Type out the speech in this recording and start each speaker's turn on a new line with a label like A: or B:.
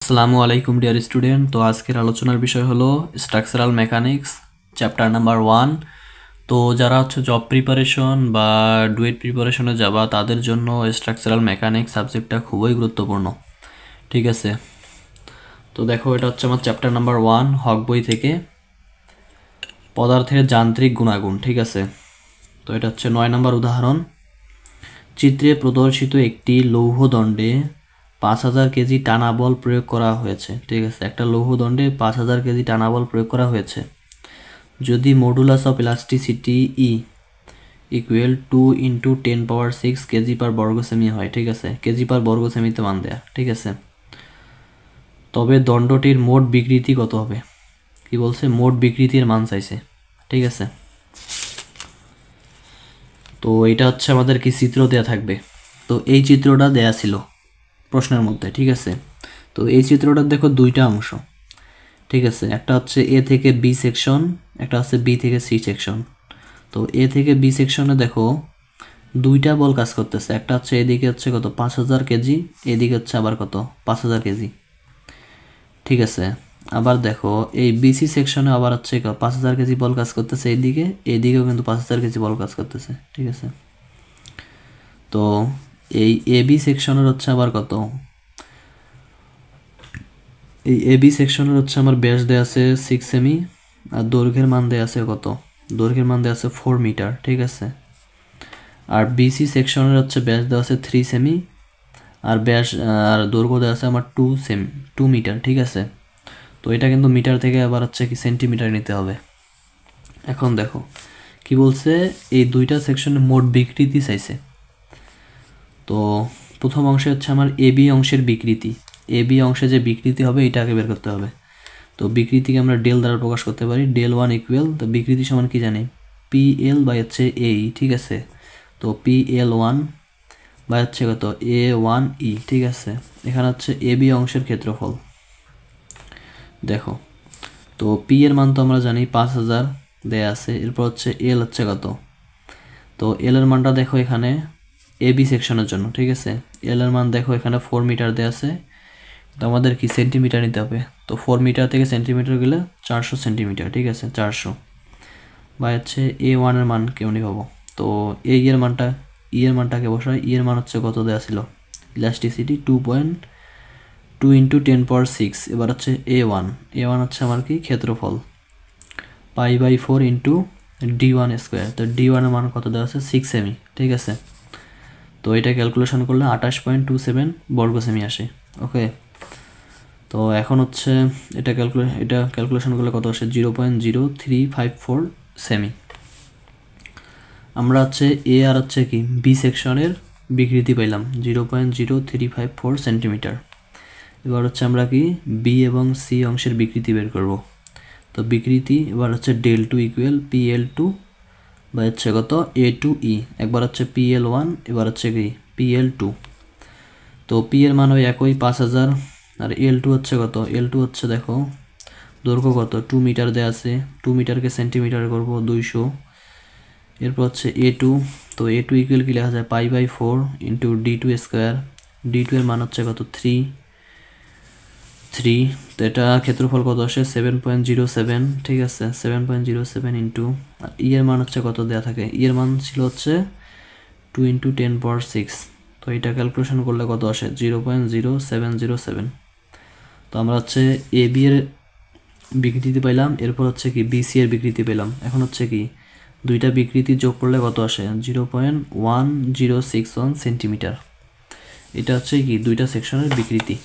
A: আসসালামু আলাইকুম dear student. তো আজকের আলোচনার বিষয় হলো স্ট্রাকচারাল মেকানিক্স চ্যাপ্টার নাম্বার 1। তো যারা জব প্রিপারেশন বা ডুয়েট প্রিপারেশনে যাবা তাদের জন্য স্ট্রাকচারাল মেকানিক্স সাবজেক্টটা খুবই গুরুত্বপূর্ণ। ঠিক আছে, তো দেখো এটা হচ্ছে আমার চ্যাপ্টার নাম্বার 1 হক বই থেকে, পদার্থের যান্ত্রিক গুণাগুণ। ঠিক আছে, তো এটা হচ্ছে 9 নম্বর উদাহরণ। চিত্রে প্রদর্শিত একটি লৌহদণ্ডে 5000 কেজি টানা বল প্রয়োগ করা হয়েছে। ঠিক আছে, একটা লৌহদণ্ডে 5000 কেজি টানা বল প্রয়োগ করা হয়েছে। যদি modulus of elasticity E equal 2 × 10⁶ KG per বর্গ সেমি হয়। ঠিক আছে, কেজি পার বর্গ সেমিতে মান দেয়া। ঠিক আছে, তবে দণ্ডটির মোট বিকৃতি কত হবে? কি বলছে? মোট বিকৃতির মান চাইছে। ঠিক আছে, তো এটা হচ্ছে আমাদের কি চিত্র দেয়া থাকবে। তো এই চিত্রটা দেয়া ছিল প্রশ্নের মধ্যে। ঠিক আছে, তো এই চিত্রটার দেখো দুইটা অংশ। ঠিক আছে, একটা হচ্ছে এ থেকে বি সেকশন, একটা হচ্ছে বি থেকে সি সেকশন। তো এ থেকে বি সেকশনে দেখো দুইটা বল কাজ করতেছে। একটা হচ্ছে এদিকে হচ্ছে কত 5000 কেজি, এদিকে হচ্ছে আবার কত 5000 কেজি। ঠিক আছে, আবার দেখো এই বিসি সেকশনে আবার হচ্ছে 5000 কেজি বল কাজ করতেছে এইদিকে, এইদিকেও কিন্তু 5000 কেজি বল কাজ করতেছে। ঠিক আছে, তো এই এবি সেকশনের হচ্ছে আবার কত, এই এবি সেকশনের হচ্ছে আমার ব্যাস দেয়া আছে 6 সেমি, আর দৈর্ঘ্যের মান দেয়া আছে কত? দৈর্ঘ্যের মান দেয়া আছে 4 মিটার। ঠিক আছে, আর বিসি সেকশনের হচ্ছে ব্যাস দেওয়া আছে 3 সেমি, আর ব্যাস আর দৈর্ঘ্য দেওয়া আছে আমার 2 মিটার। ঠিক আছে, তো এটা কিন্তু মিটার থেকে আবার হচ্ছে কি সেন্টিমিটার নিতে হবে। এখন দেখো কি বলছে, এই দুইটা সেকশনে মোট বিকৃতি চাইছে। তো প্রথম অংশে হচ্ছে আমার এবি অংশের বিকৃতি, এবি অংশে যে বিকৃতি হবে এটা আগে বের করতে হবে। তো বিকৃতিকে আমরা ডেল দ্বারা প্রকাশ করতে পারি, del 1 ইকুয়াল, তো বিকৃতি সমান কি জানি, PL বাই হচ্ছে এই। ঠিক আছে, তো PL1 বাই হচ্ছে কত A1E। ঠিক আছে, এখানে হচ্ছে এবি অংশের ক্ষেত্রফল। দেখো তো পি এর মান তো আমরা জানি 5000 দেয়া আছে, এরপর হচ্ছে এল হচ্ছে কত, তো এল এর মানটা দেখো এখানে এবি সেকশনের জন্য। ঠিক আছে, এল এর মান দেখো এখানে 4 মিটার দেয়া আছে, তো আমাদের কি সেন্টিমিটার নিতে হবে। তো 4 মিটার থেকে সেন্টিমিটার গেলে 400 সেন্টিমিটার। ঠিক আছে, 400 বাই হচ্ছে A1 এর মান কেমনি পাবো, তো এই এর মানটা ই এর মানটাকে বসাই। ই এর মান হচ্ছে কত দেয়া ছিল, ইলাস্টিসিটি 2.2 × 10⁶। এবার হচ্ছে A1 হচ্ছে আমার কি ক্ষেত্রফল, π/4 × d1 স্কোয়ার। তো d1 এর মান কত দেওয়া আছে 6 সেমি। ঠিক আছে, তো এটা ক্যালকুলেশন করলে 28.27 বর্গ সেমি আসে। ওকে, তো এখন হচ্ছে এটা ক্যালকুলেশন করলে কত আসে 0.0354 সেমি। আমরা হচ্ছে এ আর হচ্ছে কি বি সেকশনের বিকৃতি পাইলাম 0.0354 সেন্টিমিটার। এবার হচ্ছে আমরা কি বি এবং সি অংশের বিকৃতি বের করব। তো বিকৃতি এবার হচ্ছে del 2 ইকুয়াল PL2 বা হচ্ছে কত A2E। একবার হচ্ছে PL1, এবার হচ্ছে কি PL2। তো পি এর মান ওই একই 5000, আর L2 হচ্ছে কত, L2 হচ্ছে দেখো দৈর্ঘ্য কত 2 মিটার দেওয়া আছে, 2 মিটারকে সেন্টিমিটার করব 200। এরপর হচ্ছে A2, তো A2 ইকুয়াল কি লেখা যায় π/4 × d2 স্কোয়ার। d2 এর মান হচ্ছে কত 3। তো এটা ক্ষেত্রফল কত আসে 7.07। ঠিক আছে, 7.07 ইন্টু ই এর মান হচ্ছে কত দেয়া থাকে, ই এর মান ছিল হচ্ছে 2 × 10⁶। তো এটা ক্যালকুলেশন করলে কত আসে 0.0707। তো আমরা হচ্ছে এ বি এর বিকৃতি পাইলাম, এরপর হচ্ছে কি বিসি এর বিকৃতি পেলাম। এখন হচ্ছে কি দুইটা বিকৃতি যোগ করলে কত আসে 0.1061 সেন্টিমিটার। এটা হচ্ছে কি দুইটা সেকশনের বিকৃতি।